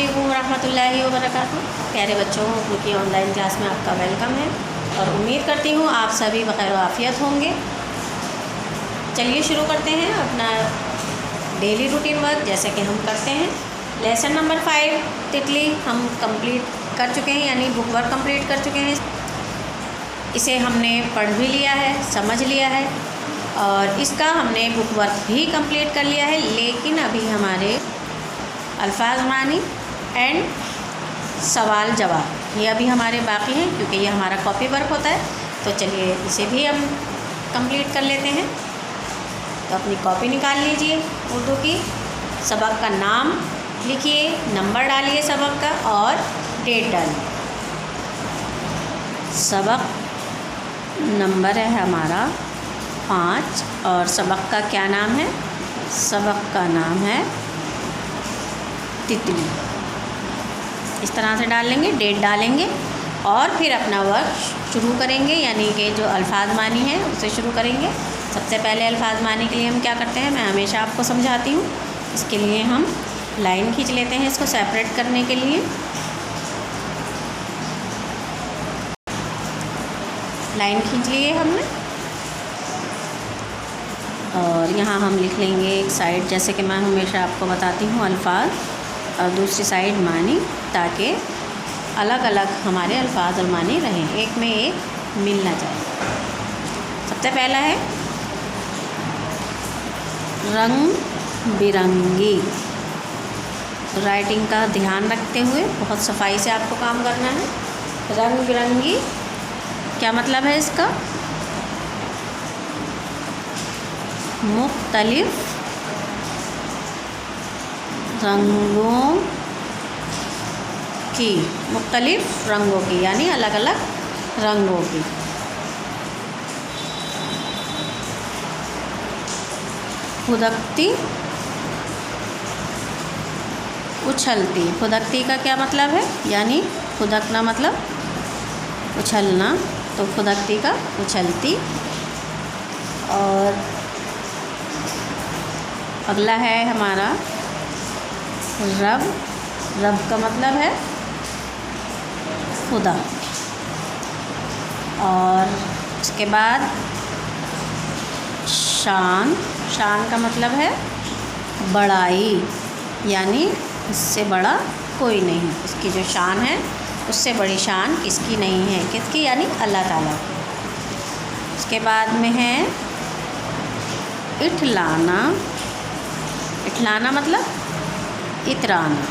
वालेकुम रहमतुल्लाहि व बरकातुहू। प्यारे बच्चों, उनकी ऑनलाइन क्लास में आपका वेलकम है और उम्मीद करती हूँ आप सभी बखैर व आफियत होंगे। चलिए शुरू करते हैं अपना डेली रूटीन वर्क जैसे कि हम करते हैं। लेसन नंबर 5 तितली हम कंप्लीट कर चुके हैं, यानी बुक वर्क कंप्लीट कर चुके हैं। इसे हमने पढ़ भी लिया है, समझ लिया है और इसका हमने बुक वर्क भी कंप्लीट कर लिया है। लेकिन अभी हमारे अल्फाज मानी एंड सवाल जवाब ये अभी हमारे बाकी हैं, क्योंकि ये हमारा कॉपी वर्क होता है। तो चलिए इसे भी हम कंप्लीट कर लेते हैं। तो अपनी कॉपी निकाल लीजिए उर्दू की, सबक का नाम लिखिए, नंबर डालिए सबक का और डेट डालिए। सबक नंबर है हमारा 5 और सबक का क्या नाम है? सबक का नाम है तितली। इस तरह से डाल लेंगे, डेट डालेंगे और फिर अपना वर्क शुरू करेंगे, यानी कि जो अल्फाज मानी है उसे शुरू करेंगे। सबसे पहले अल्फाज मानी के लिए हम क्या करते हैं, मैं हमेशा आपको समझाती हूँ। इसके लिए हम लाइन खींच लेते हैं, इसको सेपरेट करने के लिए लाइन खींच लिए हमने और यहाँ हम लिख लेंगे एक साइड, जैसे कि मैं हमेशा आपको बताती हूँ, अल्फाज और दूसरी साइड मानी, ताकि अलग अलग हमारे अल्फाज और मानी रहें, एक में एक मिल ना जाए। सबसे पहला है रंग बिरंगी। राइटिंग का ध्यान रखते हुए बहुत सफाई से आपको काम करना है। रंग बिरंगी क्या मतलब है इसका? मुख्तलिफ रंगों की, मुख्तलिफ रंगों की यानी अलग अलग रंगों की। फुदकती उछलती। फुदकती का क्या मतलब है? यानी फुदकना मतलब उछलना, तो फुदकती का उछलती। और अगला है हमारा रब। रब का मतलब है खुदा। और उसके बाद शान। शान का मतलब है बड़ाई, यानी इससे बड़ा कोई नहीं। इसकी जो शान है उससे बड़ी शान किसकी नहीं है। किसकी? यानी अल्लाह ताला की। उसके बाद में है इठलाना। इठलाना मतलब इतराना।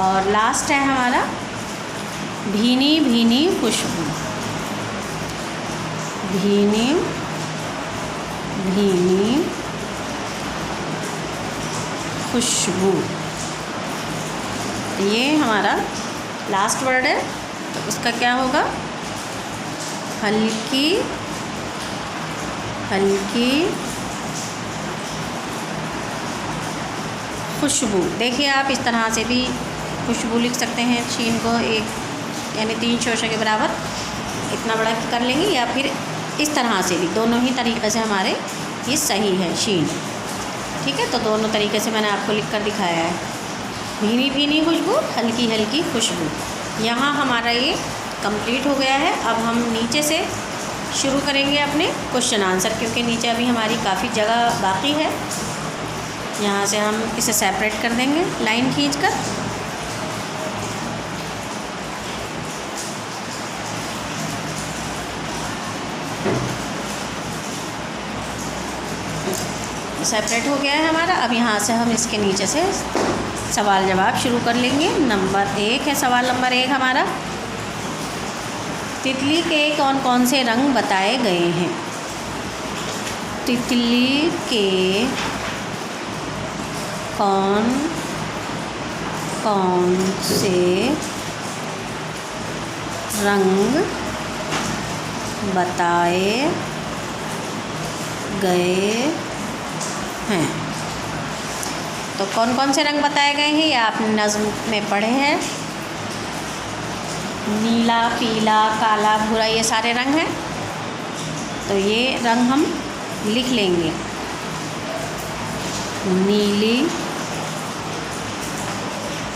और लास्ट है हमारा भीनी भीनी खुशबू। भीनी भीनी खुशबू, ये हमारा लास्ट वर्ड है। तो उसका क्या होगा? हल्की हल्की खुशबू। देखिए आप इस तरह से भी खुशबू लिख सकते हैं, शीन को एक यानी 3 शोशे के बराबर इतना बड़ा कर लेंगे, या फिर इस तरह से भी, दोनों ही तरीक़े से हमारे ये सही है शीन। ठीक है, तो दोनों तरीक़े से मैंने आपको लिख कर दिखाया है। भीनी भीनी खुशबू, हल्की हल्की खुशबू। यहाँ हमारा ये कंप्लीट हो गया है। अब हम नीचे से शुरू करेंगे अपने क्वेश्चन आंसर, क्योंकि नीचे अभी हमारी काफ़ी जगह बाकी है। यहाँ से हम इसे सेपरेट कर देंगे लाइन खींचकर। सेपरेट हो गया है हमारा। अब यहाँ से हम इसके नीचे से सवाल जवाब शुरू कर लेंगे। नंबर 1 है, सवाल नंबर 1 हमारा, तितली के कौन कौन से रंग बताए गए हैं? तितली के कौन कौन से रंग बताए गए हैं? तो कौन कौन से रंग बताए गए हैं ये आपने नज़्म में पढ़े हैं। नीला, पीला, काला, भूरा, ये सारे रंग हैं। तो ये रंग हम लिख लेंगे। नीली,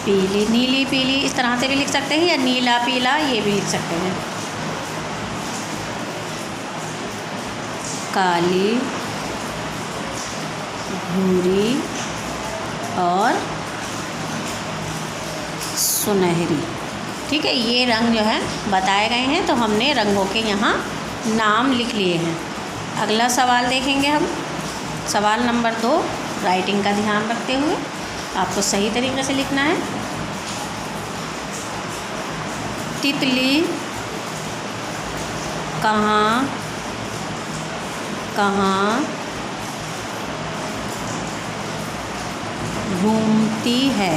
पीली, नीली पीली इस तरह से भी लिख सकते हैं, या नीला पीला ये भी लिख सकते हैं। काली, भूरी और सुनहरी। ठीक है, ये रंग जो है बताए गए हैं, तो हमने रंगों के यहाँ नाम लिख लिए हैं। अगला सवाल देखेंगे हम। सवाल नंबर 2, राइटिंग का ध्यान रखते हुए आपको सही तरीके से लिखना है। तितली कहाँ कहाँ घूमती है।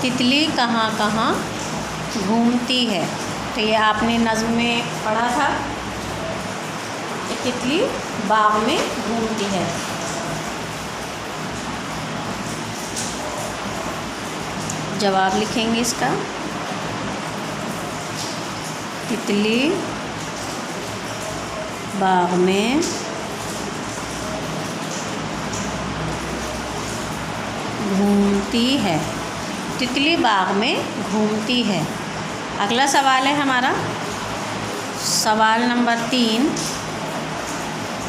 तितली कहाँ कहाँ घूमती है। तो ये आपने नज़्म में पढ़ा था कि तितली बाग में घूमती है। जवाब लिखेंगे इसका। तितली बाग में घूमती है। तितली बाग में घूमती है। अगला सवाल है हमारा सवाल नंबर 3,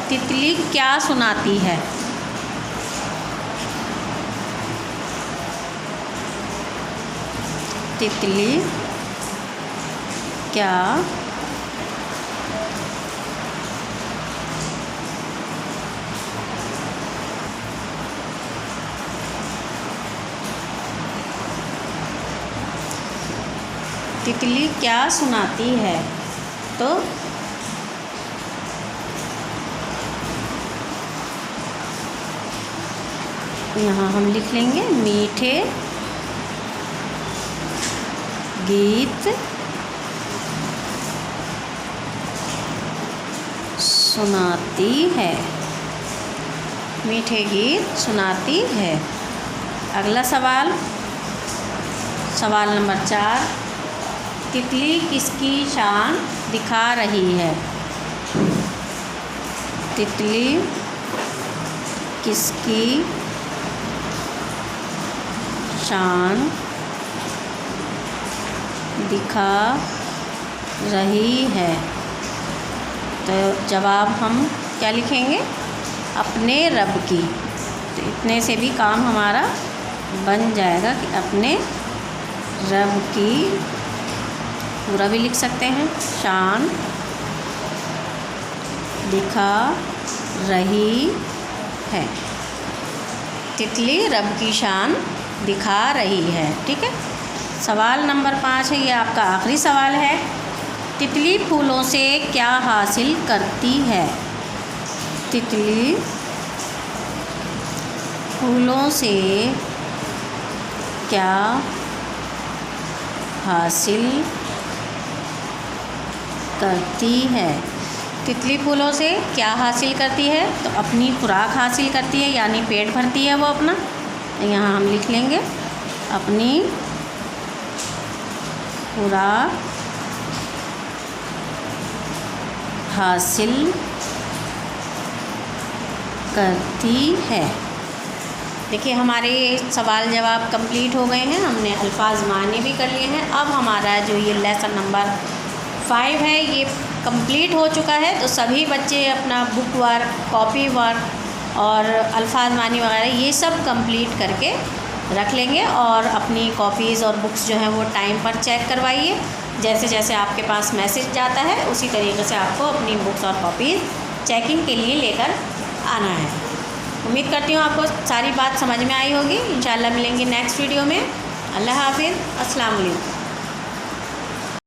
तितली क्या सुनाती है। तितली क्या तितली क्या सुनाती है। तो यहाँ हम लिख लेंगे मीठे गीत सुनाती है। मीठे गीत सुनाती है। अगला सवाल, सवाल नंबर 4, तितली किसकी शान दिखा रही है। तितली किसकी शान दिखा रही है। तो जवाब हम क्या लिखेंगे, अपने रब की। तो इतने से भी काम हमारा बन जाएगा कि अपने रब की, पूरा भी लिख सकते हैं, शान दिखा रही है। तितली रब की शान दिखा रही है। ठीक है। सवाल नंबर 5 है, ये आपका आखिरी सवाल है। तितली फूलों से क्या हासिल करती है। तितली फूलों से क्या हासिल करती है। तितली फूलों से क्या हासिल करती है। तो अपनी खुराक हासिल करती है, यानी पेट भरती है वो अपना। यहाँ हम लिख लेंगे अपनी खुराक हासिल करती है। देखिए हमारे सवाल जवाब कंप्लीट हो गए हैं, हमने अल्फाज माने भी कर लिए हैं। अब हमारा जो ये लेसन नंबर 5 है ये कंप्लीट हो चुका है। तो सभी बच्चे अपना बुक वर्क, कॉपी वर्क और अल्फाज मानी वगैरह ये सब कंप्लीट करके रख लेंगे, और अपनी कॉपीज़ और बुक्स जो हैं वो टाइम पर चेक करवाइए। जैसे जैसे आपके पास मैसेज जाता है उसी तरीके से आपको अपनी बुक्स और कॉपीज़ चेकिंग के लिए लेकर आना है। उम्मीद करती हूँ आपको सारी बात समझ में आई होगी। इंशाल्लाह मिलेंगे नेक्स्ट वीडियो में। अल्लाह हाफिज़, अस्सलाम वालेकुम।